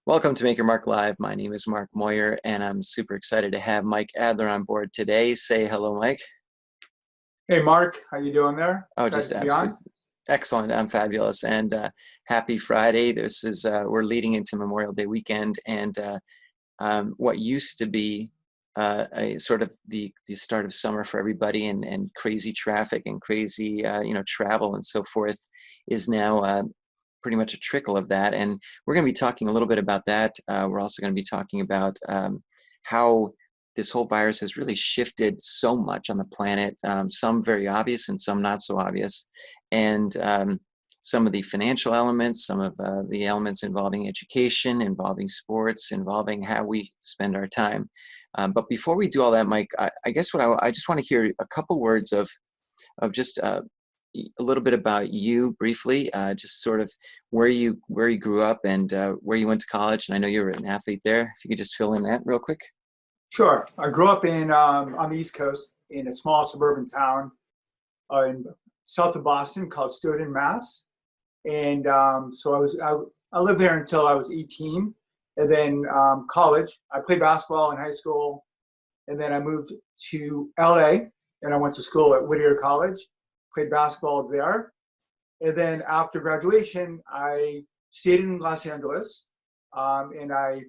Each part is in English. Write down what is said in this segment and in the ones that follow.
Welcome to Make Your Mark Live. My name is Mark Moyer, and I'm super excited to have Mike Adler on board today. Say hello, Mike. Hey Mark, how you doing there? Oh, just Excited to be absolutely on? excellent. I'm fabulous, and happy Friday. This is we're leading into Memorial Day weekend, and what used to be a sort of the start of summer for everybody, and crazy traffic and crazy travel and so forth is now pretty much a trickle of that. And we're going to be talking a little bit about that. We're also going to be talking about how this whole virus has really shifted so much on the planet, some very obvious and some not so obvious. And some of the financial elements, some of the elements involving education, involving sports, involving how we spend our time. But before we do all that, Mike, I guess I just want to hear a couple words of just a little bit about you briefly, just sort of where you grew up and where you went to college. And I know you were an athlete there. If you could just fill in that real quick. Sure. I grew up in on the East Coast in a small suburban town in south of Boston called Stoughton, Mass. And so I lived there until I was 18, and then college. I played basketball in high school, and then I moved to LA, and I went to school at Whittier College. Played basketball there, and then after graduation, I stayed in Los Angeles, and I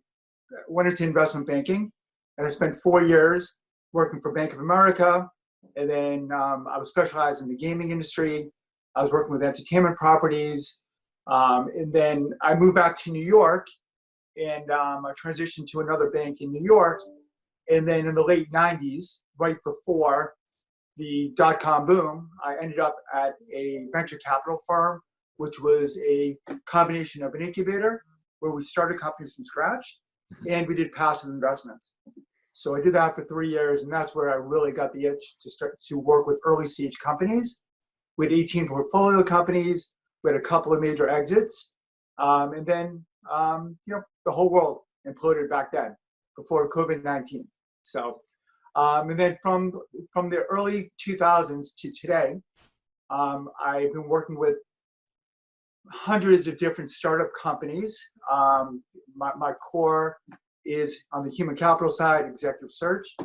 went into investment banking, and I spent 4 years working for Bank of America, and then I was specialized in the gaming industry. I was working with entertainment properties, and then I moved back to New York, and I transitioned to another bank in New York, and then in the late 90s, right before the dot-com boom, I ended up at a venture capital firm, which was a combination of an incubator where we started companies from scratch, and we did passive investments. So I did that for 3 years, and that's where I really got the itch to start to work with early stage companies. We had 18 portfolio companies. We had a couple of major exits, and then the whole world imploded back then before COVID-19. So. And then from the early 2000s to today, I've been working with hundreds of different startup companies. My core is on the human capital side, executive search,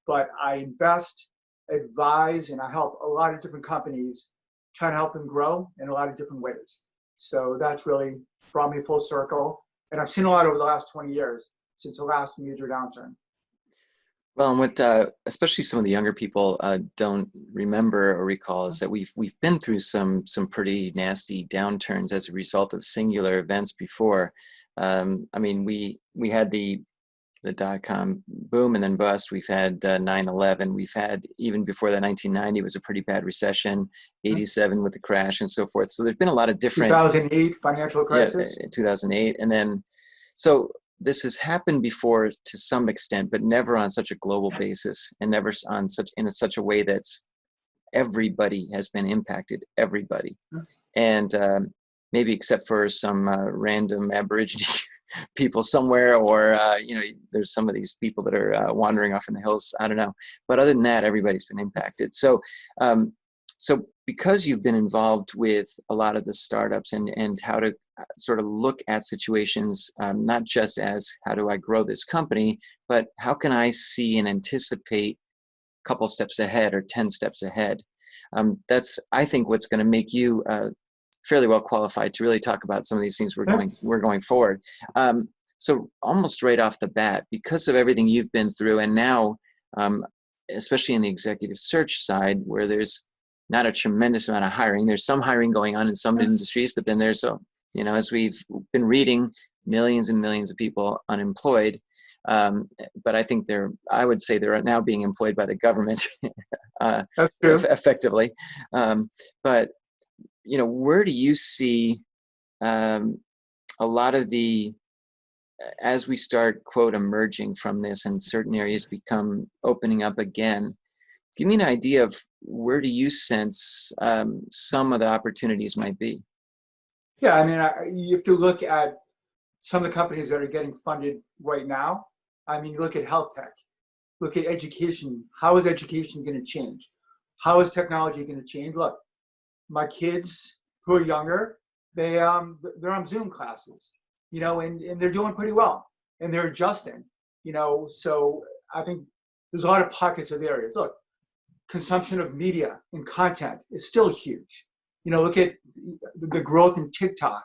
but I invest, advise, and I help a lot of different companies, trying to help them grow in a lot of different ways. So that's really brought me full circle. And I've seen a lot over the last 20 years since the last major downturn. Well, and what especially some of the younger people don't remember or recall is that we've been through some pretty nasty downturns as a result of singular events before. I mean, we had the dot-com boom and then bust. We've had 9/11. We've had, even before that, 1990 was a pretty bad recession. 87 with the crash and so forth. So there's been a lot of different. 2008 financial crisis. Yeah, 2008, and then so. This has happened before to some extent, but never on such a global basis, and never on such a way that's everybody has been impacted, everybody, and maybe except for some random Aborigine people somewhere, or there's some of these people that are wandering off in the hills. I don't know, but other than that, everybody's been impacted. So, so because you've been involved with a lot of the startups and how to sort of look at situations, not just as how do I grow this company, but how can I see and anticipate a couple steps ahead or 10 steps ahead. That's, I think, what's going to make you fairly well qualified to really talk about some of these things we're going forward. So almost right off the bat, because of everything you've been through, and now, especially in the executive search side, where there's not a tremendous amount of hiring. There's some hiring going on in some industries, but then there's as we've been reading, millions and millions of people unemployed. But I think I would say they're now being employed by the government That's true. effectively. But where do you see a lot of as we start, quote, emerging from this and certain areas become opening up again? Give me an idea of where do you sense some of the opportunities might be? Yeah, I mean, you have to look at some of the companies that are getting funded right now. I mean, you look at health tech, look at education. How is education going to change? How is technology going to change? Look, my kids who are younger, they're on Zoom classes. and they're doing pretty well, and they're adjusting, so I think there's a lot of pockets of areas. Look, consumption of media and content is still huge. Look at the growth in TikTok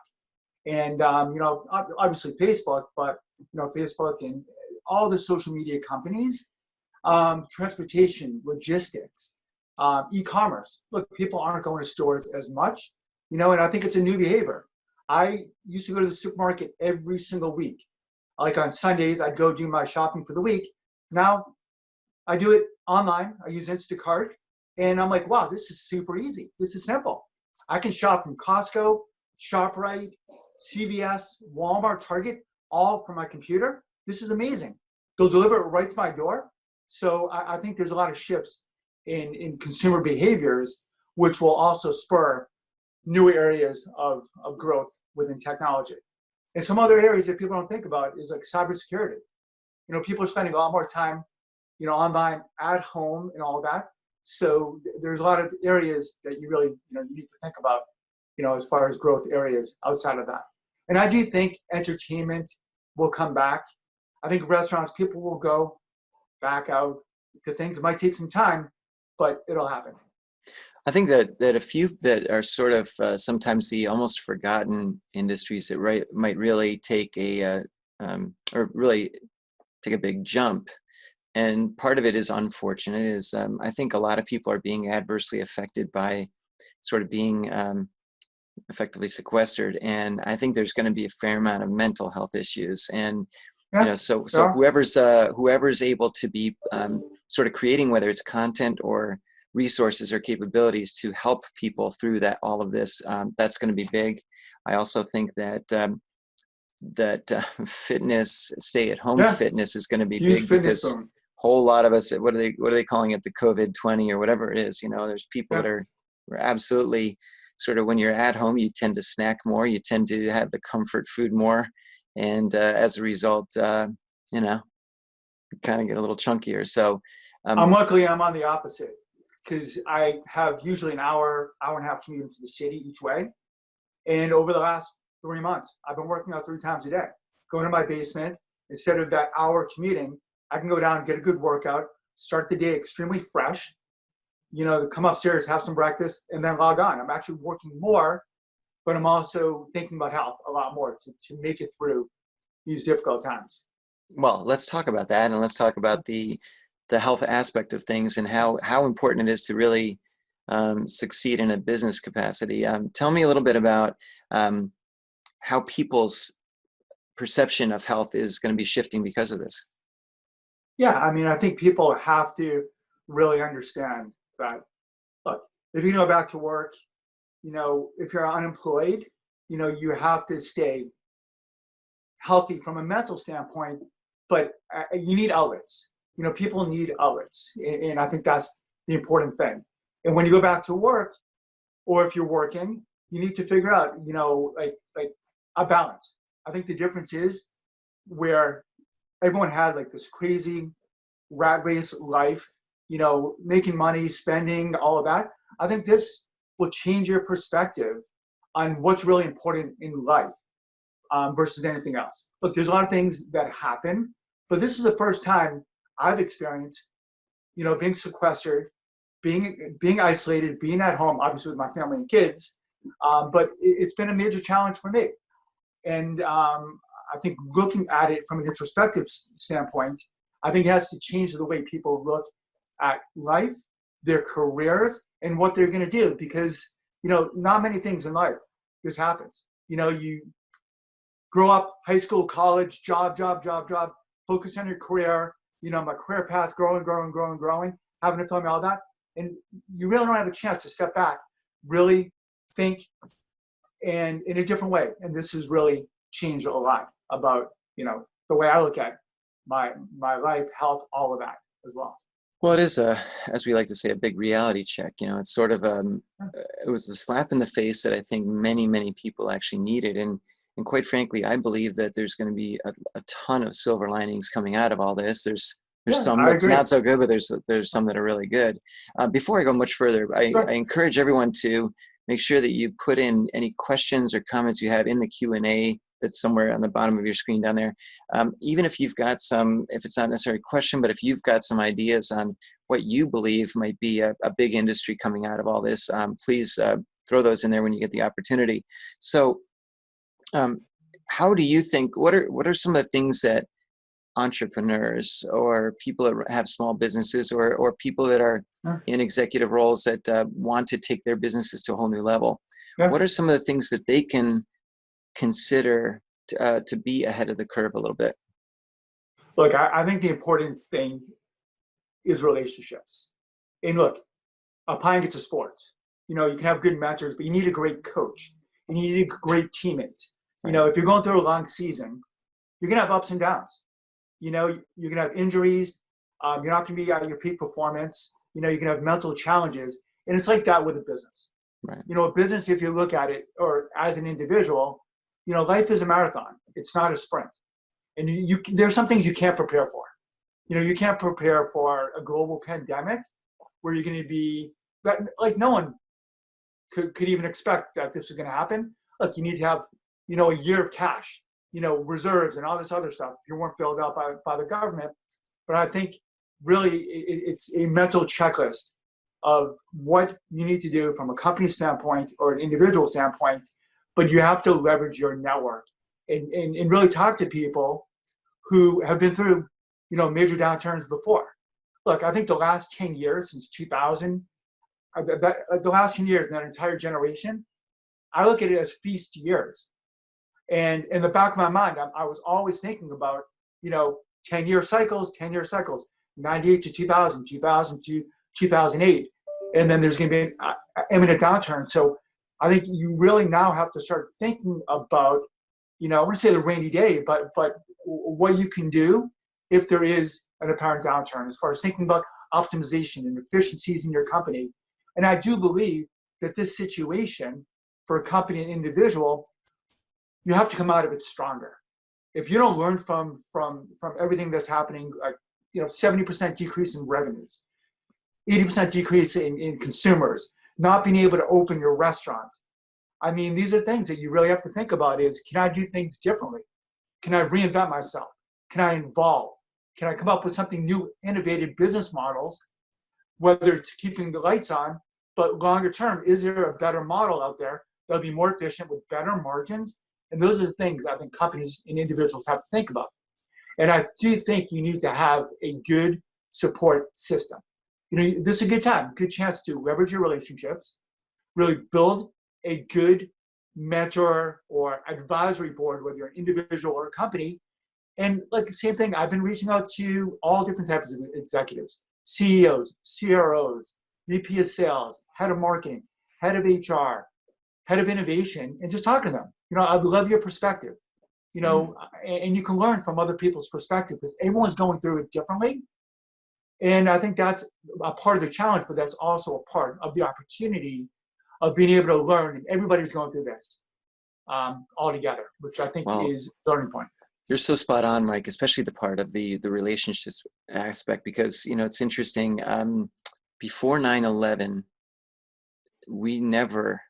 and, obviously Facebook, but, Facebook and all the social media companies, transportation, logistics, e-commerce. Look, people aren't going to stores as much, and I think it's a new behavior. I used to go to the supermarket every single week. Like on Sundays, I'd go do my shopping for the week. Now I do it online. I use Instacart, and I'm like, wow, this is super easy. This is simple. I can shop from Costco, ShopRite, CVS, Walmart, Target, all from my computer. This is amazing. They'll deliver it right to my door. So I think there's a lot of shifts in consumer behaviors, which will also spur new areas of growth within technology. And some other areas that people don't think about is like cybersecurity. People are spending a lot more time, online, at home, and all of that. So there's a lot of areas that you really, you need to think about, as far as growth areas outside of that. And I do think entertainment will come back. I think restaurants, people will go back out to things. It might take some time, but it'll happen. I think that a few that are sort of sometimes the almost forgotten industries that might really take a big jump, and part of it is unfortunate. Is I think a lot of people are being adversely affected by sort of being effectively sequestered, and I think there's going to be a fair amount of mental health issues, and so whoever's able to be sort of creating, whether it's content or resources or capabilities to help people through all of this, that's going to be big. I also think that fitness, stay-at-home fitness is going to be huge big, because a whole lot of us, what are they calling it, the COVID-20 or whatever it is, there's people that are absolutely sort of, when you're at home, you tend to snack more, you tend to have the comfort food more, and as a result, you kind of get a little chunkier. So luckily I'm on the opposite, because I have usually an hour and a half commute into the city each way. And over the last 3 months, I've been working out 3 times a day. Going to my basement, instead of that hour commuting, I can go down, get a good workout, start the day extremely fresh, come upstairs, have some breakfast, and then log on. I'm actually working more, but I'm also thinking about health a lot more to make it through these difficult times. Well, let's talk about that, and let's talk about the health aspect of things and how important it is to really succeed in a business capacity. Tell me a little bit about how people's perception of health is going to be shifting because of this. Yeah, I think people have to really understand that, look, if you go back to work, if you're unemployed, you have to stay healthy from a mental standpoint, but you need outlets. People need outlets, and I think that's the important thing. And when you go back to work, or if you're working, you need to figure out, like a balance. I think the difference is where everyone had like this crazy rat race life, making money, spending, all of that. I think this will change your perspective on what's really important in life versus anything else. Look, there's a lot of things that happen, but this is the first time I've experienced, being sequestered, being isolated, being at home, obviously with my family and kids. But it's been a major challenge for me. And I think looking at it from an introspective standpoint, I think it has to change the way people look at life, their careers, and what they're going to do. Because, not many things in life just happens. You grow up, high school, college, job, focus on your career, my career path growing, having a family, all that. And you really don't have a chance to step back, really think, and in a different way. And this has really changed a lot about, the way I look at my life, health, all of that as well. Well, it is as we like to say, a big reality check. It's sort of it was the slap in the face that I think many people actually needed. And quite frankly, I believe that there's going to be a ton of silver linings coming out of all this. There's some that's not so good, but there's some that are really good. Before I go much further, I encourage everyone to make sure that you put in any questions or comments you have in the Q&A that's somewhere on the bottom of your screen down there. Even if you've got some, if it's not necessarily a question, but if you've got some ideas on what you believe might be a big industry coming out of all this, please throw those in there when you get the opportunity. So how do you think, what are some of the things that entrepreneurs or people that have small businesses or people that are in executive roles that want to take their businesses to a whole new level, what are some of the things that they can consider to be ahead of the curve a little bit? Look, I think the important thing is relationships. And look, applying it to sports, you can have good mentors, but you need a great coach. You need a great teammate. Right. If you're going through a long season, you're going to have ups and downs. You're going to have injuries. You're not going to be at your peak performance. You're going to have mental challenges. And it's like that with a business. Right. A business, if you look at it, or as an individual, life is a marathon. It's not a sprint. And there's some things you can't prepare for. You can't prepare for a global pandemic where you're going to be, like no one could even expect that this is going to happen. Look, you need to have, a year of cash, reserves and all this other stuff if you weren't built up by the government. But I think really it's a mental checklist of what you need to do from a company standpoint or an individual standpoint, but you have to leverage your network and really talk to people who have been through, major downturns before. Look, I think the last 10 years since 2000, the last 10 years in that entire generation, I look at it as feast years. And in the back of my mind, I was always thinking about, 10-year cycles, 98 to 2000, 2000 to 2008. And then there's going to be an imminent downturn. So I think you really now have to start thinking about, I want to say the rainy day, but what you can do if there is an apparent downturn, as far as thinking about optimization and efficiencies in your company. And I do believe that this situation for a company and individual, you have to come out of it stronger. If you don't learn from everything that's happening, 70% decrease in revenues, 80% decrease in consumers, not being able to open your restaurant. I mean, these are things that you really have to think about is, can I do things differently? Can I reinvent myself? Can I involve? Can I come up with something new, innovative business models, whether it's keeping the lights on, but longer term, is there a better model out there that'll be more efficient with better margins? And those are the things I think companies and individuals have to think about. And I do think you need to have a good support system. This is a good time, good chance to leverage your relationships, really build a good mentor or advisory board, whether you're an individual or a company. And like the same thing, I've been reaching out to all different types of executives, CEOs, CROs, VP of sales, head of marketing, head of HR, head of innovation, and just talking to them. I'd love your perspective, and you can learn from other people's perspective because everyone's going through it differently. And I think that's a part of the challenge, but that's also a part of the opportunity of being able to learn. And everybody's going through this all together, which I think is the learning point. You're so spot on, Mike, especially the part of the relationships aspect, because, it's interesting. Before 9/11, we never,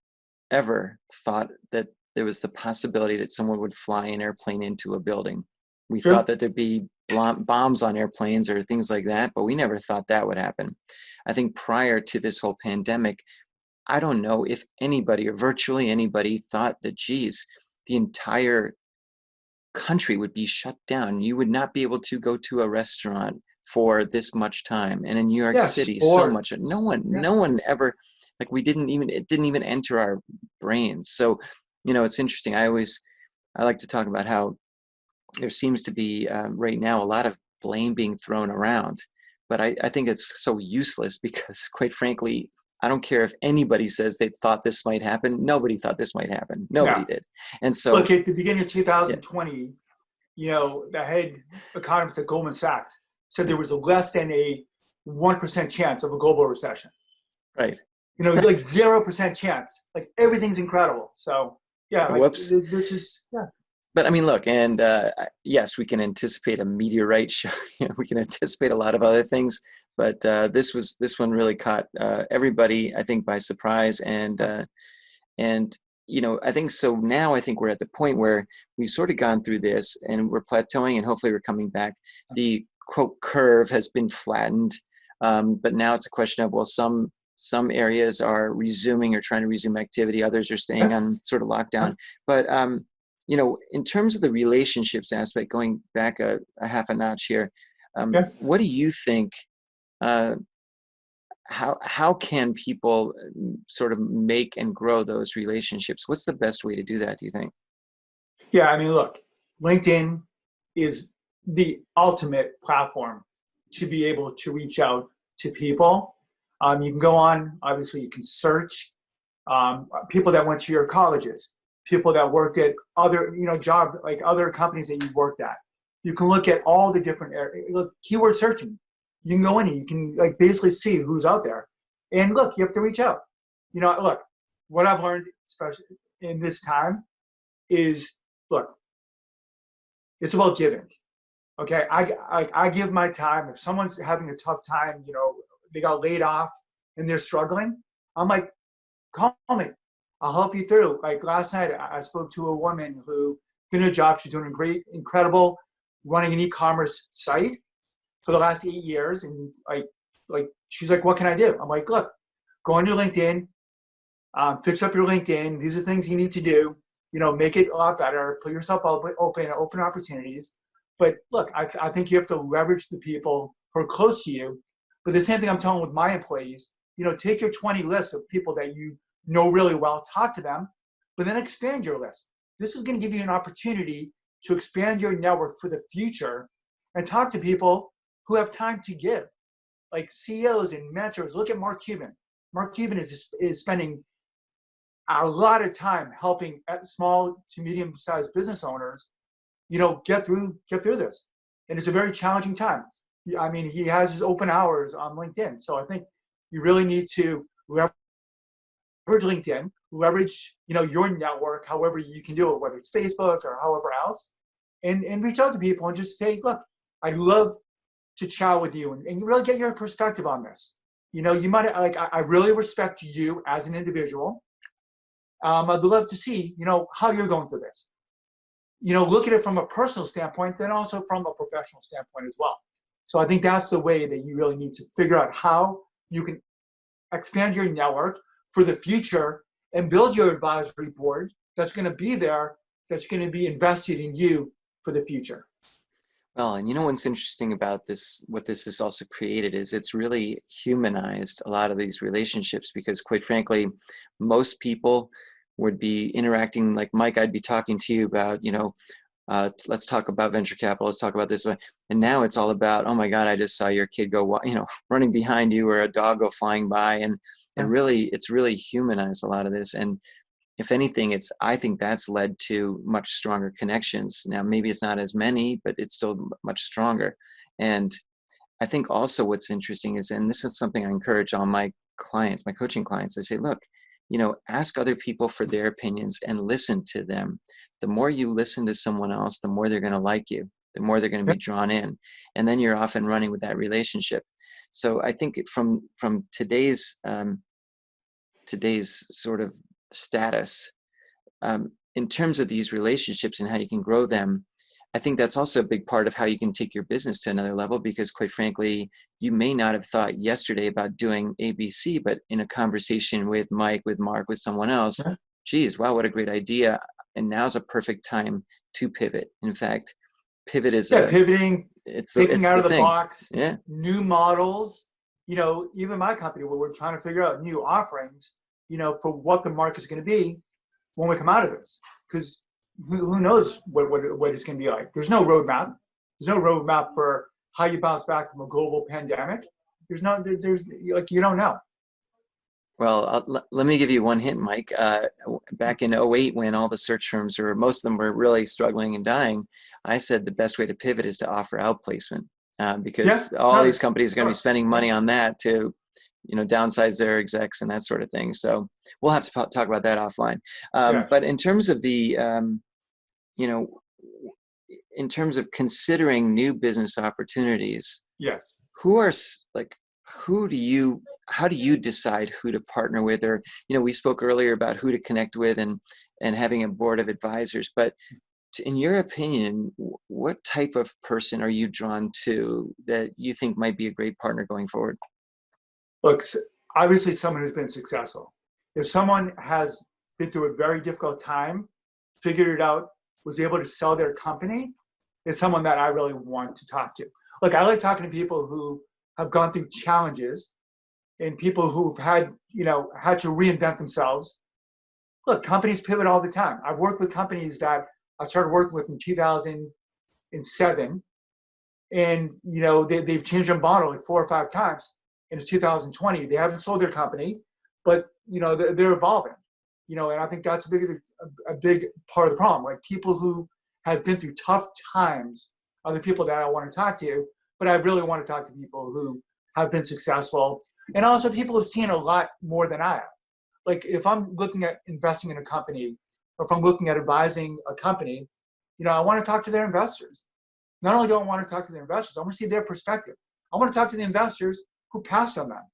ever thought that there was the possibility that someone would fly an airplane into a building. We thought that there'd be bombs on airplanes or things like that, but we never thought that would happen. I think prior to this whole pandemic, I don't know if anybody or virtually anybody thought that, geez, the entire country would be shut down. You would not be able to go to a restaurant for this much time. And in New York City, sports. So much. No one ever, like it didn't even enter our brains. So, it's interesting. I like to talk about how there seems to be right now a lot of blame being thrown around, but I think it's so useless because, quite frankly, I don't care if anybody says they thought this might happen. Nobody thought this might happen. Nobody did. And so, look, at the beginning of 2020, the head economist at Goldman Sachs said there was less than a 1% chance of a global recession. Right. Like 0% chance. Like everything's incredible. So whoops. This is But I mean, look, and yes, we can anticipate a meteorite show. We can anticipate a lot of other things, but this one really caught everybody, I think, by surprise. And I think so now I think we're at the point where we've sort of gone through this and we're plateauing and hopefully we're coming back. The quote curve has been flattened, but now it's a question of, well, some areas are resuming or trying to resume activity, others are staying on sort of lockdown. But in terms of the relationships aspect, going back a half a notch here, what do you think? How can people sort of make and grow those relationships? What's the best way to do that, do you think? Yeah, I mean, look, LinkedIn is the ultimate platform to be able to reach out to people. You can go on, obviously, you can search people that went to your colleges, people that worked at other, job, like other companies that you worked at. You can look at all the different areas, look, keyword searching. You can go in and you can like basically see who's out there. And look, you have to reach out. Look, what I've learned, especially in this time, is look, it's about giving. Okay, I give my time. If someone's having a tough time, they got laid off and they're struggling, I'm like, call me. I'll help you through. Like last night, I spoke to a woman who in a job. She's doing great, incredible, running an e-commerce site for the last 8 years. And like she's like, what can I do? I'm like, look, go on your LinkedIn, fix up your LinkedIn. These are things you need to do. Make it a lot better. Put yourself open opportunities. But look, I think you have to leverage the people who are close to you. But the same thing I'm telling with my employees, take your 20 list of people that you know really well, talk to them, but then expand your list. This is going to give you an opportunity to expand your network for the future and talk to people who have time to give, like CEOs and mentors. Look at Mark Cuban. Mark Cuban is spending a lot of time helping small to medium-sized business owners, get through this. And it's a very challenging time. I mean, he has his open hours on LinkedIn. So I think you really need to leverage LinkedIn, leverage, your network, however you can do it, whether it's Facebook or however else, and reach out to people and just say, look, I'd love to chat with you and really get your perspective on this. You might I really respect you as an individual. I'd love to see, how you're going through this. Look at it from a personal standpoint, then also from a professional standpoint as well. So I think that's the way that you really need to figure out how you can expand your network for the future and build your advisory board that's going to be there, that's going to be invested in you for the future. Well, and what's interesting about this, what this has also created is it's really humanized a lot of these relationships, because quite frankly, most people would be interacting like, Mike, I'd be talking to you about, let's talk about venture capital, let's talk about this one. And now it's all about, oh my God, I just saw your kid go, running behind you, or a dog go flying by. And it's really humanized a lot of this. And if anything, I think that's led to much stronger connections. Now, maybe it's not as many, but it's still much stronger. And I think also what's interesting is, and this is something I encourage all my clients, my coaching clients, I say, look, ask other people for their opinions and listen to them. The more you listen to someone else, the more they're going to like you, the more they're going to be drawn in. And then you're off and running with that relationship. So I think from today's sort of status, in terms of these relationships and how you can grow them, I think that's also a big part of how you can take your business to another level, because quite frankly, you may not have thought yesterday about doing ABC, but in a conversation with Mike, with Mark, with someone else, geez, wow, what a great idea. And now's a perfect time to pivot. In fact, pivot is pivoting, thinking out of the box, yeah, new models, even my company, where we're trying to figure out new offerings, for what the market's going to be when we come out of this, because who knows what it's going to be like. There's no roadmap. There's no roadmap for how you bounce back from a global pandemic. There's you don't know. Well, let me give you one hint, Mike. Back in '08, when all the search firms, or most of them, were really struggling and dying, I said the best way to pivot is to offer outplacement, because all these companies are going to be spending money on that to downsize their execs and that sort of thing. So we'll have to talk about that offline. But in terms of the, in terms of considering new business opportunities, yes, who do you how do you decide who to partner with? Or, we spoke earlier about who to connect with and having a board of advisors, but in your opinion, what type of person are you drawn to that you think might be a great partner going forward? Look, obviously someone who's been successful. If someone has been through a very difficult time, figured it out, was able to sell their company, it's someone that I really want to talk to. Look, I like talking to people who have gone through challenges and people who've had to reinvent themselves. Look, companies pivot all the time. I've worked with companies that I started working with in 2007, and they've changed their model like 4 or 5 times. And it's 2020. They haven't sold their company, but they're evolving. And I think that's a big part of the problem. Like, people who have been through tough times are the people that I want to talk to. But I really want to talk to people who have been successful, and also people who've seen a lot more than I have. Like, if I'm looking at investing in a company, or if I'm looking at advising a company, I want to talk to their investors. Not only do I want to talk to their investors, I want to see their perspective. I want to talk to the investors who passed on them.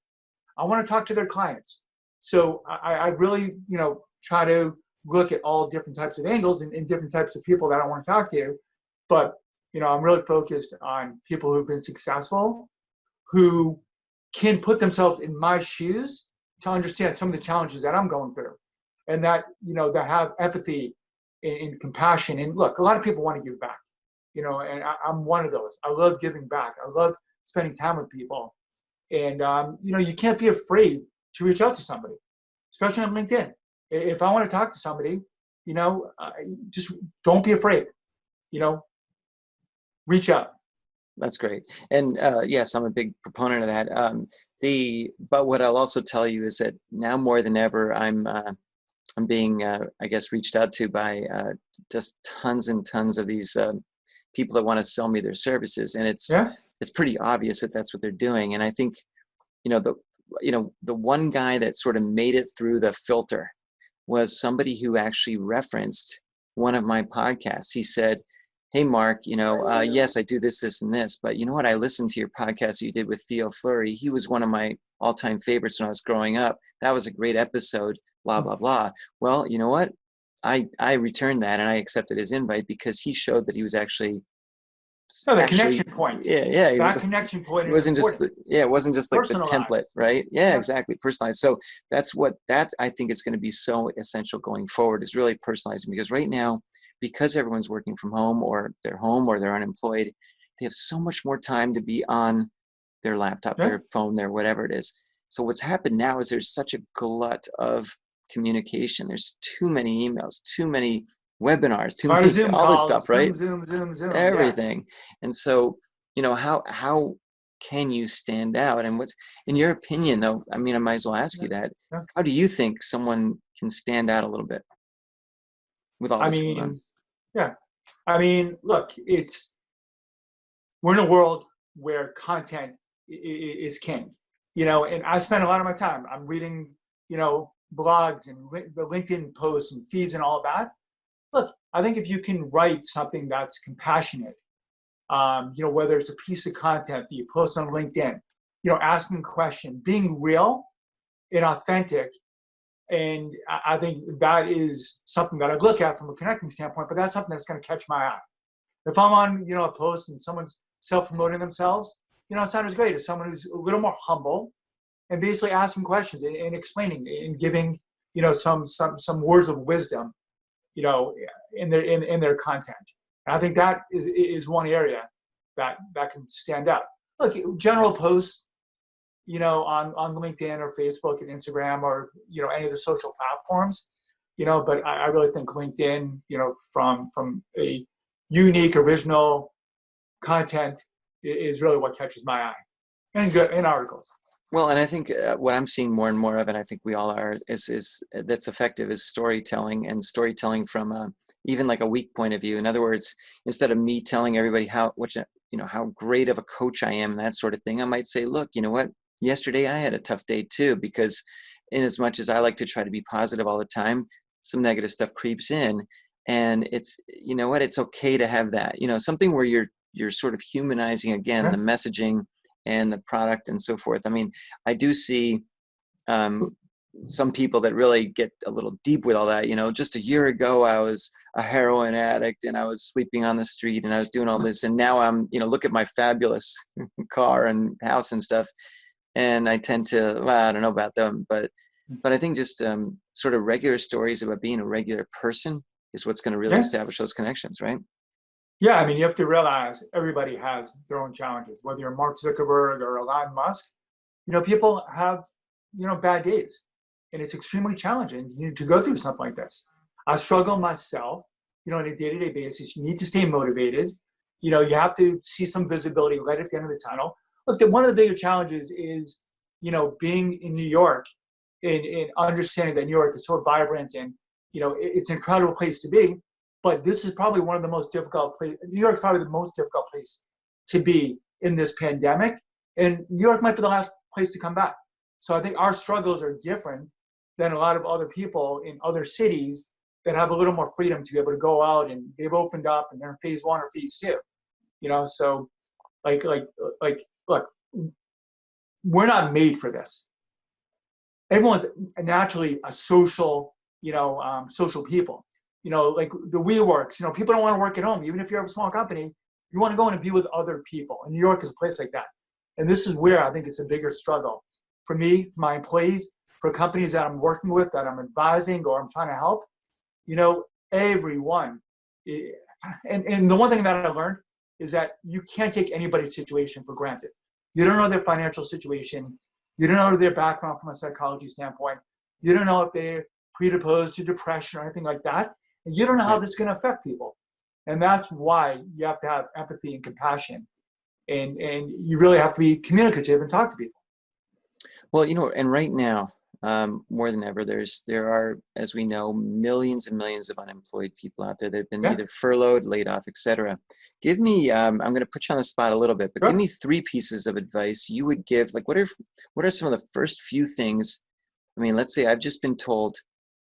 I want to talk to their clients. So I really, try to look at all different types of angles and different types of people that I want to talk to. But, I'm really focused on people who've been successful, who can put themselves in my shoes to understand some of the challenges that I'm going through, and that, that have empathy and compassion. And look, a lot of people want to give back, and I'm one of those. I love giving back. I love spending time with people. And, you can't be afraid to reach out to somebody, especially on LinkedIn. If I want to talk to somebody, just don't be afraid, reach out. That's great. And yes, I'm a big proponent of that. But what I'll also tell you is that now more than ever, I'm being, I guess, reached out to by just tons and tons of these people that want to sell me their services. And it's pretty obvious that that's what they're doing. And I think, the one guy that sort of made it through the filter was somebody who actually referenced one of my podcasts. He said, "Hey, Mark, yes, I do this, this, and this, but you know what? I listened to your podcast that you did with Theo Fleury. He was one of my all-time favorites when I was growing up. That was a great episode, blah, blah, blah." Well, you know what? I returned that and I accepted his invite because he showed that he was actually the connection point. Yeah. That connection point it wasn't is just important. it wasn't just like the template, right? Yeah, Yeah. exactly. Personalized. So that's I think is going to be so essential going forward, is really personalizing, because right now, because everyone's working from home or they're unemployed, they have so much more time to be on their laptop, their phone, their whatever it is. So what's happened now is there's such a glut of communication. There's too many emails, too many webinars, too many Zoom all calls, this stuff, right? Zoom. Everything. And so, how can you stand out? And what's, in your opinion, though, I mean, I might as well ask you that. How do you think someone can stand out a little bit with all this going on? Look, we're in a world where content is king, and I spend a lot of my time, I'm reading, blogs and the LinkedIn posts and feeds and all of that. Look, I think if you can write something that's compassionate, whether it's a piece of content that you post on LinkedIn, asking a question, being real and authentic. And I think that is something that I look at from a connecting standpoint, but that's something that's going to catch my eye. If I'm on, a post and someone's self-promoting themselves, it's not as great as someone who's a little more humble and basically asking questions and explaining and giving, some words of wisdom, in their content. And I think that is one area that can stand out. Look, general posts, on LinkedIn or Facebook and Instagram or, any of the social platforms, but I really think LinkedIn, from a unique, original content is really what catches my eye, and good in articles. Well, and I think what I'm seeing more and more of, and I think we all are, is that's effective, is storytelling, and storytelling from even like a weak point of view. In other words, instead of me telling everybody how great of a coach I am, that sort of thing, I might say, look, you know what? Yesterday I had a tough day too, because in as much as I like to try to be positive all the time, some negative stuff creeps in, and it's, it's okay to have that, something where you're sort of humanizing again the messaging and the product and so forth. I mean, I do see some people that really get a little deep with all that. You know, just a year ago, I was a heroin addict and I was sleeping on the street and I was doing all this. And now I'm, you know, look at my fabulous car and house and stuff. And I tend to, well, I don't know about them, but I think just sort of regular stories about being a regular person is what's going to really establish those connections, right? Yeah, I mean, you have to realize everybody has their own challenges, whether you're Mark Zuckerberg or Elon Musk. You know, people have, you know, bad days, and it's extremely challenging to go through something like this. I struggle myself, you know, on a day-to-day basis. You need to stay motivated. You know, you have to see some visibility right at the end of the tunnel. Look, one of the bigger challenges is, you know, being in New York and understanding that New York is so vibrant and, you know, it's an incredible place to be. But this is probably one of the most difficult places. New York's probably the most difficult place to be in this pandemic. And New York might be the last place to come back. So I think our struggles are different than a lot of other people in other cities that have a little more freedom to be able to go out, and they've opened up and they're in phase 1 or phase 2. You know, so like, look, we're not made for this. Everyone's naturally a social, you know, social people. You know, like the WeWorks, you know, people don't want to work at home. Even if you have a small company, you want to go in and be with other people. And New York is a place like that. And this is where I think it's a bigger struggle for me, for my employees, for companies that I'm working with, that I'm advising or I'm trying to help. You know, everyone. And the one thing that I learned is that you can't take anybody's situation for granted. You don't know their financial situation. You don't know their background from a psychology standpoint. You don't know if they're predisposed to depression or anything like that. And you don't know how that's going to affect people. And that's why you have to have empathy and compassion. And you really have to be communicative and talk to people. Well, you know, and right now, more than ever, there are, as we know, millions and millions of unemployed people out there that have been either furloughed, laid off, etc. Give me, I'm going to put you on the spot a little bit, but give me 3 pieces of advice you would give. Like, what are some of the first few things? I mean, let's say I've just been told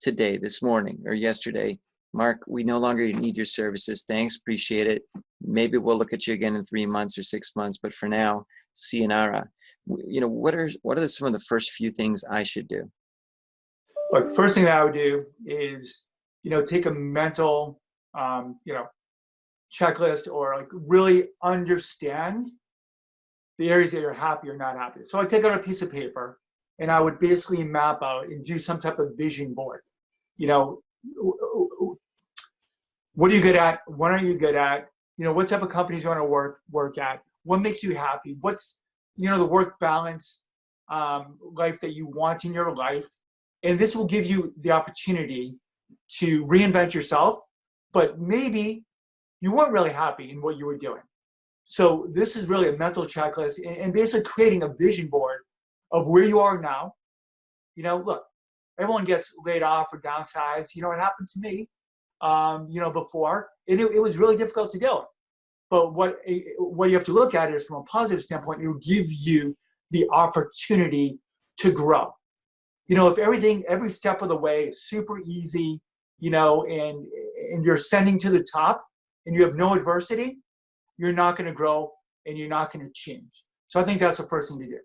today, this morning, or yesterday, Mark, we no longer need your services. Thanks, appreciate it. Maybe we'll look at you again in 3 months or 6 months, but for now, sayonara. You know, what are some of the first few things I should do? Look, first thing that I would do is, you know, take a mental, you know, checklist, or like really understand the areas that you're happy or not happy. So I take out a piece of paper and I would basically map out and do some type of vision board. You know, what are you good at? What are you good at? You know, what type of companies you want to work at? What makes you happy? What's, you know, the work balance life that you want in your life? And this will give you the opportunity to reinvent yourself, but maybe you weren't really happy in what you were doing. So this is really a mental checklist and basically creating a vision board of where you are now. You know, look, everyone gets laid off or downsized. You know, it happened to me, you know, before. It was really difficult to deal with. But what you have to look at is, from a positive standpoint, it will give you the opportunity to grow. You know, if every step of the way is super easy, you know, and you're ascending to the top and you have no adversity, you're not going to grow and you're not going to change. So I think that's the first thing to do.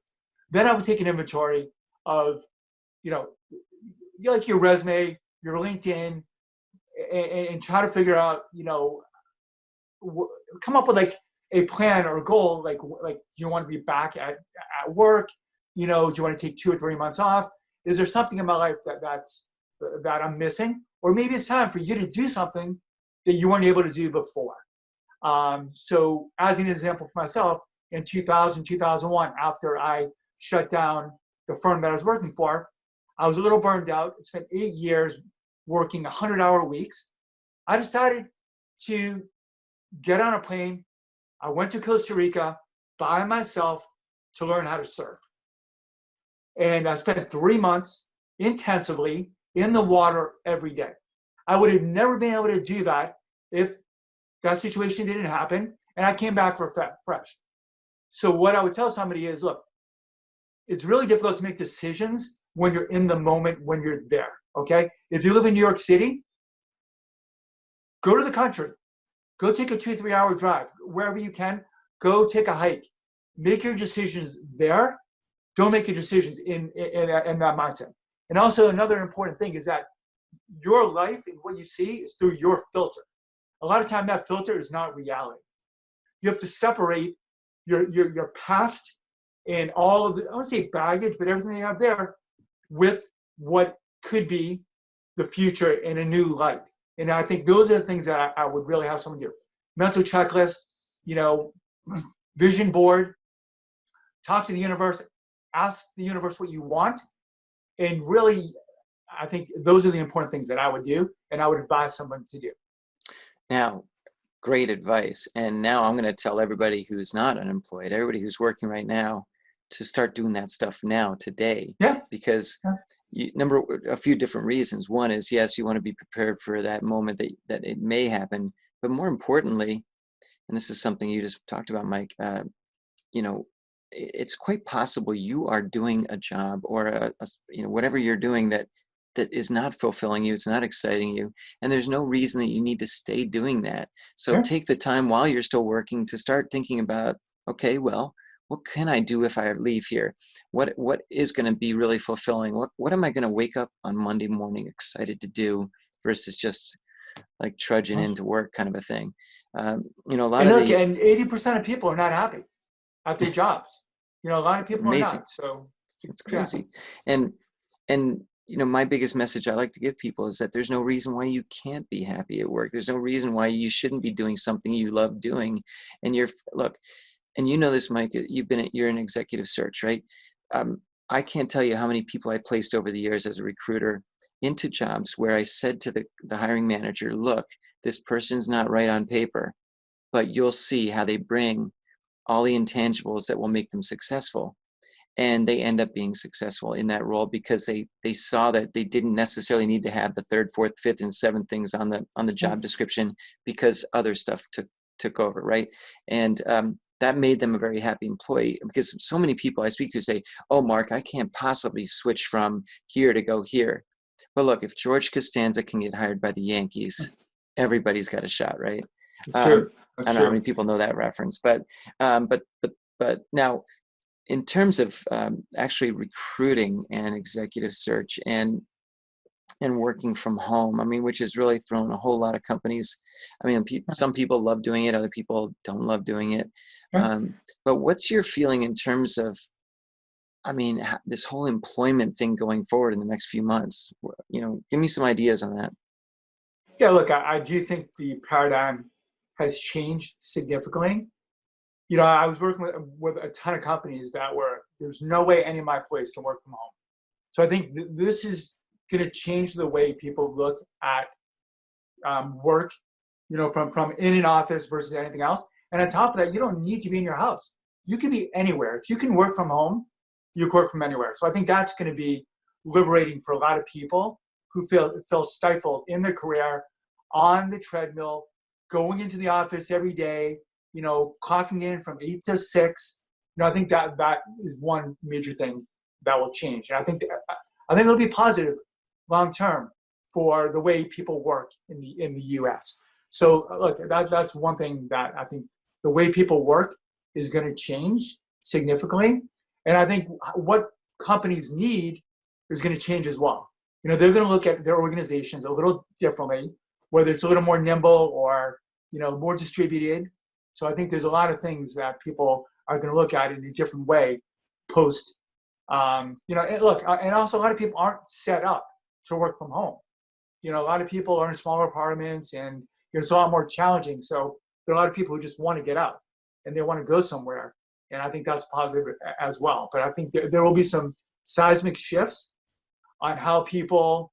Then I would take an inventory of, you know, like your resume, your LinkedIn, and try to figure out, you know, come up with like a plan or a goal. Like you want to be back at work? You know, do you want to take 2 or 3 months off? Is there something in my life that I'm missing? Or maybe it's time for you to do something that you weren't able to do before. So as an example for myself, in 2000, 2001, after I shut down the firm that I was working for, I was a little burned out. I spent 8 years working 100-hour weeks. I decided to get on a plane. I went to Costa Rica by myself to learn how to surf. And I spent 3 months intensively in the water every day. I would have never been able to do that if that situation didn't happen and I came back for fresh. So what I would tell somebody is, look, it's really difficult to make decisions when you're in the moment, when you're there, okay? If you live in New York City, go to the country. Go take a 2-3 hour drive. Wherever you can, go take a hike. make your decisions there. Don't make your decisions in that mindset. And also another important thing is that your life and what you see is through your filter. A lot of time that filter is not reality. You have to separate your past and all of the, I won't say baggage, but everything you have there with what could be the future in a new light. And I think those are the things that I would really have someone do. Mental checklist, vision board, talk to the universe, ask the universe what you want. And really, I think those are the important things that I would do and I would advise someone to do. Now, great advice. And now I'm going to tell everybody who's not unemployed, everybody who's working right now, to start doing that stuff now, today. Yeah. Because a few different reasons. One is, yes, you want to be prepared for that moment that it may happen. But more importantly, and this is something you just talked about, Mike, it's quite possible you are doing a job or whatever you're doing that is not fulfilling you, it's not exciting you, and there's no reason that you need to stay doing that. So take the time while you're still working to start thinking about, okay, well, what can I do if I leave here? What is going to be really fulfilling? What am I going to wake up on Monday morning excited to do versus just like trudging into work kind of a thing? And 80% of people are not happy at their jobs. A lot of people amazing. are not. So it's crazy. Yeah. And my biggest message I like to give people is that there's no reason why you can't be happy at work. There's no reason why you shouldn't be doing something you love doing. And and this, Mike, you're in executive search, right? I can't tell you how many people I placed over the years as a recruiter into jobs where I said to the hiring manager, look, this person's not right on paper, but you'll see how they bring all the intangibles that will make them successful. And they end up being successful in that role because they saw that they didn't necessarily need to have the third, fourth, fifth, and seventh things on the job description because other stuff took over, right? And that made them a very happy employee, because so many people I speak to say, oh, Mark, I can't possibly switch from here to go here. But look, if George Costanza can get hired by the Yankees, everybody's got a shot, right? That's true. I don't know how many people know that reference, but now, in terms of actually recruiting and executive search and working from home, which has really thrown a whole lot of companies. Some people love doing it, other people don't love doing it. But what's your feeling in terms of, this whole employment thing going forward in the next few months? Give me some ideas on that. Yeah, look, I do think the paradigm has changed significantly. I was working with a ton of companies there's no way any of my employees can work from home. So I think this is going to change the way people look at work, from in an office versus anything else. And on top of that, you don't need to be in your house. You can be anywhere. If you can work from home, you can work from anywhere. So I think that's going to be liberating for a lot of people who feel stifled in their career, on the treadmill, going into the office every day, clocking in from 8 to 6. I think that is one major thing that will change. And I think it'll be positive long term for the way people work in the U.S. So look, that's one thing that I think the way people work is going to change significantly. And I think what companies need is going to change as well. They're going to look at their organizations a little differently, whether it's a little more nimble or more distributed. So I think there's a lot of things that people are going to look at in a different way post. And also a lot of people aren't set up to work from home. A lot of people are in smaller apartments, and it's a lot more challenging. So there are a lot of people who just want to get out and they want to go somewhere. And I think that's positive as well. But I think there will be some seismic shifts on how people,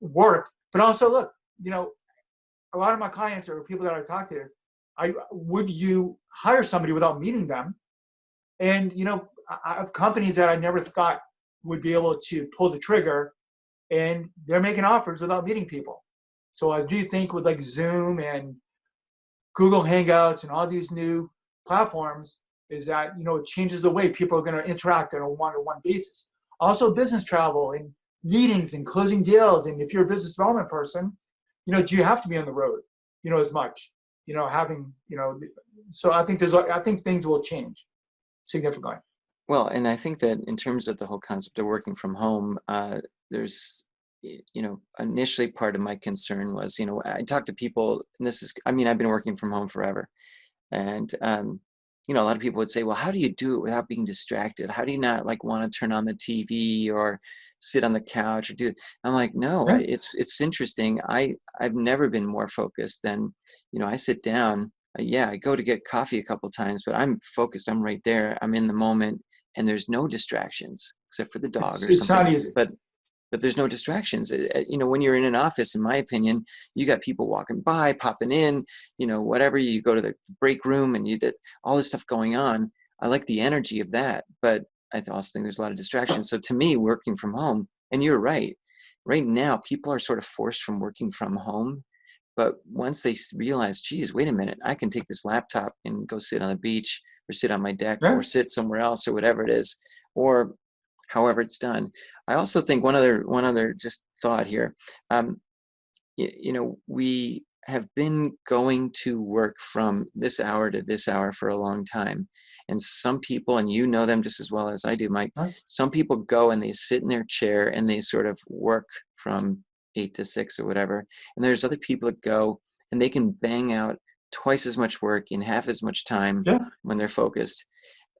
work. But also, look, a lot of my clients or people that I talk to, would you hire somebody without meeting them? And, I have companies that I never thought would be able to pull the trigger, and they're making offers without meeting people. So I do think with like Zoom and Google Hangouts and all these new platforms is that, it changes the way people are going to interact on a one-to-one basis. Also business travel and meetings and closing deals. And if you're a business development person, do you have to be on the road, as much, having, So I think things will change significantly. Well, and I think that in terms of the whole concept of working from home, there's, initially part of my concern was, I talk to people, and I mean, I've been working from home forever. And, a lot of people would say, well, how do you do it without being distracted? How do you not like want to turn on the TV or sit on the couch or do? I'm like, no, Yeah. it's interesting. I've never been more focused than, I sit down. Yeah, I go to get coffee a couple times, but I'm focused. I'm right there. I'm in the moment, and there's no distractions except for the dog or It's not something. easy. But there's no distractions. When you're in an office, in my opinion, you got people walking by, popping in, whatever. You go to the break room and you did all this stuff going on. I like the energy of that, but I also think there's a lot of distractions. So to me, working from home, and you're right, right now, people are sort of forced from working from home. But once they realize, geez, wait a minute, I can take this laptop and go sit on the beach or sit on my deck Yeah. or sit somewhere else or whatever it is, or however it's done. I also think one other just thought here. We have been going to work from this hour to this hour for a long time, and some people, and you know them just as well as I do, Mike. Right. Some people go and they sit in their chair and they sort of work from 8 to 6 or whatever, and there's other people that go and they can bang out twice as much work in half as much time Yeah. when they're focused.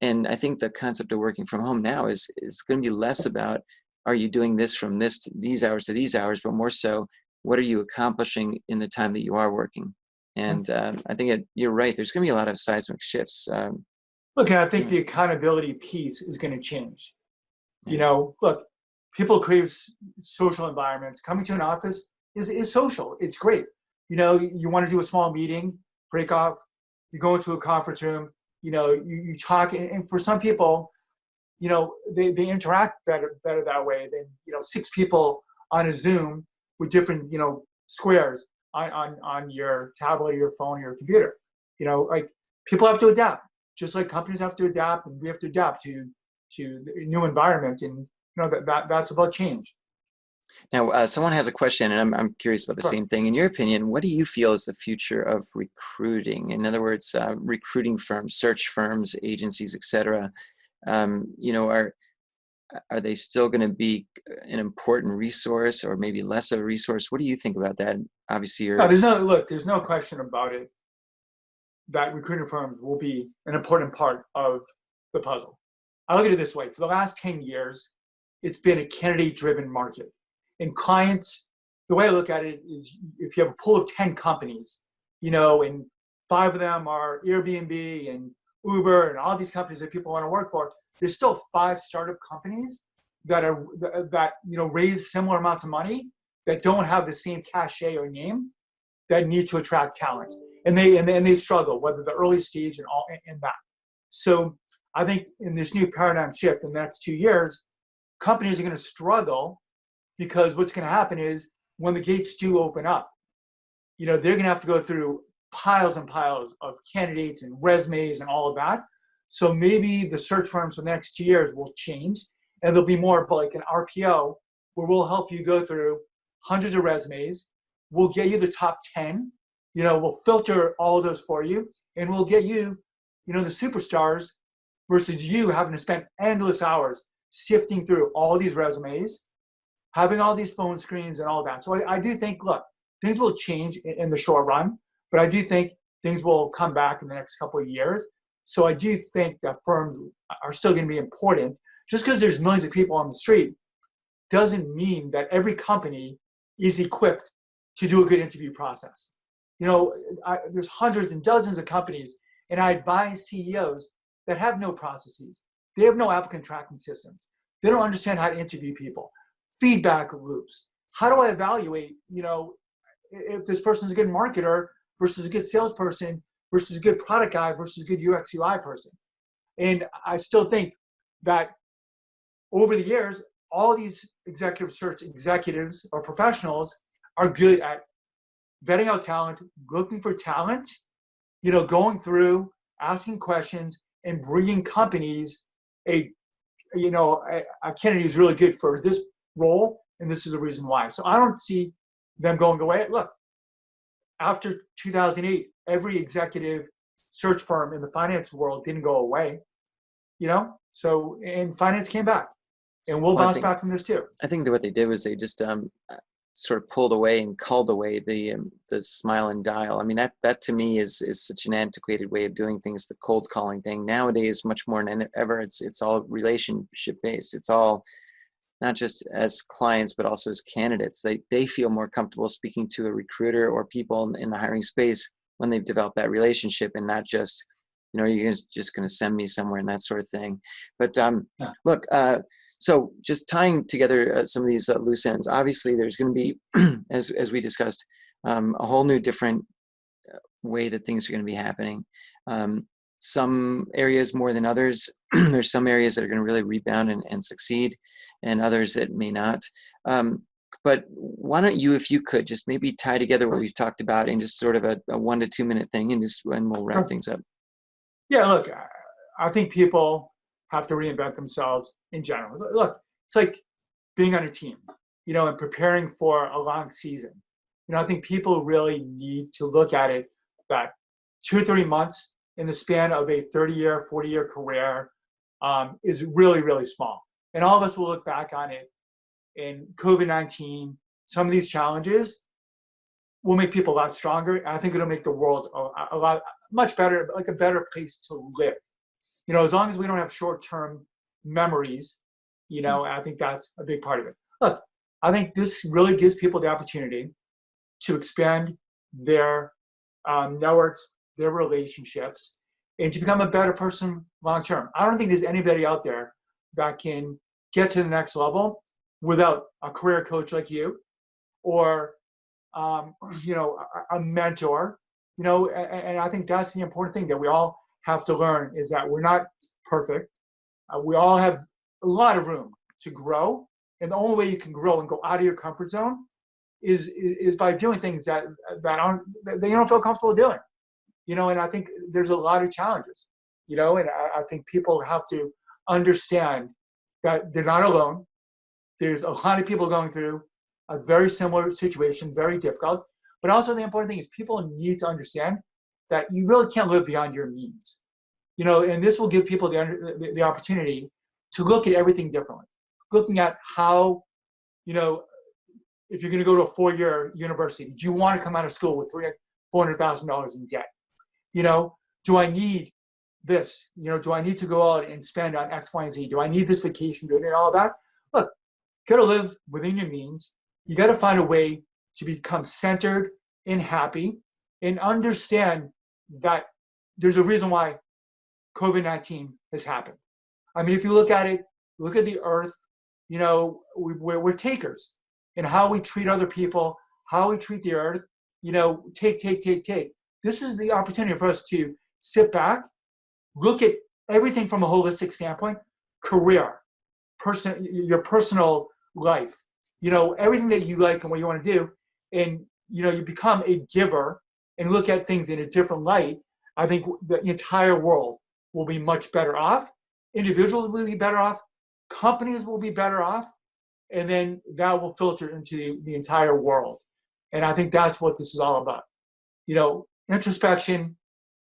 And I think the concept of working from home now is going to be less about, are you doing this from these hours to these hours, but more so, what are you accomplishing in the time that you are working? And I think you're right. There's going to be a lot of seismic shifts. Look, I think Yeah. the accountability piece is going to change. Yeah. Look, people crave social environments. Coming to an office is social. It's great. You want to do a small meeting, break off, you go into a conference room, you talk. And for some people, they interact better that way than, 6 people on a Zoom with different, squares on your tablet or your phone or your computer. Like people have to adapt, just like companies have to adapt, and we have to adapt to the new environment. And that's about change. Now, someone has a question, and I'm curious about the Sure. same thing. In your opinion, what do you feel is the future of recruiting? In other words, recruiting firms, search firms, agencies, etc. Are they still going to be an important resource, or maybe less of a resource? What do you think about that? Obviously, No, you're there's no question about it that recruiting firms will be an important part of the puzzle. I look at it this way: for the last 10 years, it's been a candidate-driven market. And clients, the way I look at it is, if you have a pool of 10 companies, and 5 of them are Airbnb and Uber and all these companies that people want to work for, there's still 5 startup companies that raise similar amounts of money that don't have the same cachet or name that need to attract talent, and they struggle, whether the early stage and all in that. So I think in this new paradigm shift in the next 2 years, companies are going to struggle, because what's going to happen is, when the gates do open up, they're going to have to go through piles and piles of candidates and resumes and all of that. So maybe the search firms for the next 2 years will change, and there'll be more like an RPO, where we'll help you go through hundreds of resumes. We'll get you the top 10. We'll filter all of those for you, and we'll get you, the superstars, versus you having to spend endless hours sifting through all these resumes, having all these phone screens and all that. So I do think, look, things will change in the short run, but I do think things will come back in the next couple of years. So I do think that firms are still going to be important. Just because there's millions of people on the street doesn't mean that every company is equipped to do a good interview process. There's hundreds and dozens of companies, and I advise CEOs that have no processes. They have no applicant tracking systems. They don't understand how to interview people. Feedback loops. How do I evaluate, if this person's a good marketer versus a good salesperson versus a good product guy versus a good UX UI person? And I still think that over the years, all these executive search executives or professionals are good at vetting out talent, looking for talent, going through, asking questions, and bringing companies a candidate who's really good for this role, and this is the reason why. So I don't see them going away. Look, after 2008, every executive search firm in the finance world didn't go away, So, and finance came back, and we'll Well, bounce back from this too. I think that what they did was they just sort of pulled away and culled away the smile and dial. I mean, that to me is such an antiquated way of doing things. The cold calling thing nowadays, much more than ever, it's all relationship based. It's all not just as clients, but also as candidates. They feel more comfortable speaking to a recruiter or people in the hiring space when they've developed that relationship, and not just, you're just going to send me somewhere and that sort of thing. But Yeah. look, so just tying together some of these loose ends, obviously there's going to be, as we discussed, a whole new different way that things are going to be happening. Some areas more than others. There's some areas that are going to really rebound and succeed, and others that may not. But why don't you, if you could, just maybe tie together what we've talked about in just sort of a 1 to 2 minute thing, and we'll wrap things up. Yeah, look, I think people have to reinvent themselves in general. Look, it's like being on a team, and preparing for a long season. I think people really need to look at it that 2 or 3 months in the span of a 30-year, 40-year career is really, really small. And all of us will look back on it. In COVID-19, some of these challenges will make people a lot stronger. And I think it'll make the world a lot much better, like a better place to live. As long as we don't have short-term memories, I think that's a big part of it. Look, I think this really gives people the opportunity to expand their networks, their relationships, and to become a better person long-term. I don't think there's anybody out there that can get to the next level without a career coach like you, or a mentor. And I think that's the important thing that we all have to learn, is that we're not perfect. We all have a lot of room to grow, and the only way you can grow and go out of your comfort zone is by doing things that you don't feel comfortable doing. And I think there's a lot of challenges. And I think people have to understand that they're not alone. There's a lot of people going through a very similar situation, very difficult. But also the important thing is people need to understand that you really can't live beyond your means. And this will give people the opportunity to look at everything differently. Looking at how, if you're going to go to a 4-year university, do you want to come out of school with $400,000 in debt? Do I need this? Do I need to go out and spend on X, Y, and Z? Do I need this vacation? Do I need all that? Look, you got to live within your means. You got to find a way to become centered and happy, and understand that there's a reason why COVID-19 has happened. I mean, if you look at it, look at the earth, we're takers, and how we treat other people, how we treat the earth, take. This is the opportunity for us to sit back, look at everything from a holistic standpoint, career, your personal life, everything that you like and what you want to do. And, you become a giver and look at things in a different light. I think the entire world will be much better off. Individuals will be better off. Companies will be better off. And then that will filter into the entire world. And I think that's what this is all about. Introspection.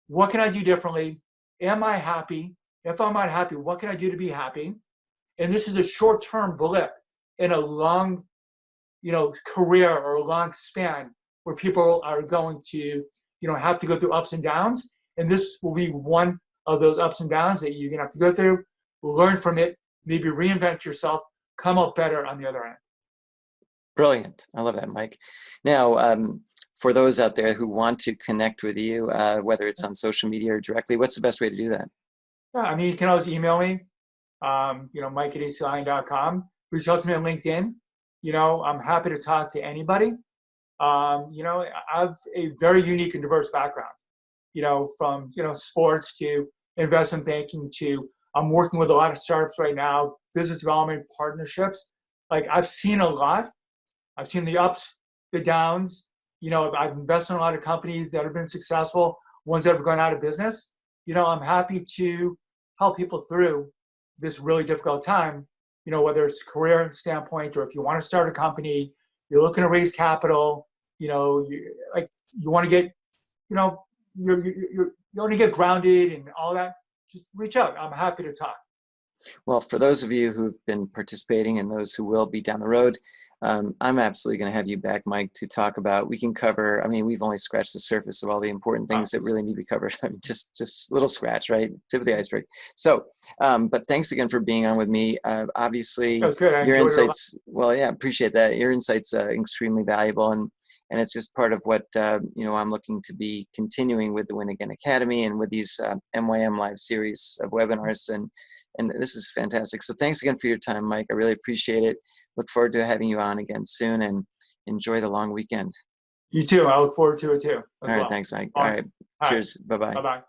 What can I do differently? Am I happy? If I'm not happy, what can I do to be happy? And this is a short-term blip in a long, career or a long span where people are going to, have to go through ups and downs. And this will be one of those ups and downs that you're going to have to go through, learn from it, maybe reinvent yourself, come out better on the other end. Brilliant. I love that, Mike. Now, for those out there who want to connect with you, whether it's on social media or directly, what's the best way to do that? Yeah, I mean, you can always email me, mike@aclion.com. Reach out to me on LinkedIn. I'm happy to talk to anybody. I have a very unique and diverse background, from, sports to investment banking to I'm working with a lot of startups right now, business development, partnerships. Like, I've seen a lot. I've seen the ups, the downs. I've invested in a lot of companies that have been successful, ones that have gone out of business. I'm happy to help people through this really difficult time, whether it's career standpoint or if you want to start a company, you're looking to raise capital, you want to get, your you want to get grounded and all that, just reach out. I'm happy to talk. Well, for those of you who've been participating and those who will be down the road, I'm absolutely going to have you back, Mike, to talk about. We can cover. I mean, we've only scratched the surface of all the important things that really need to be covered. I mean, just little scratch, right? Tip of the iceberg. So, but thanks again for being on with me. Obviously, That was good. I your enjoyed it a lot. insights. Well, yeah, appreciate that. Your insights extremely valuable, and it's just part of what I'm looking to be continuing with the Win Again Academy and with these MYM live series of webinars and this is fantastic. So thanks again for your time, Mike. I really appreciate it. Look forward to having you on again soon and enjoy the long weekend. You too. I look forward to it too. All right. Thanks, Mike. All right. Cheers. Bye-bye. Bye-bye.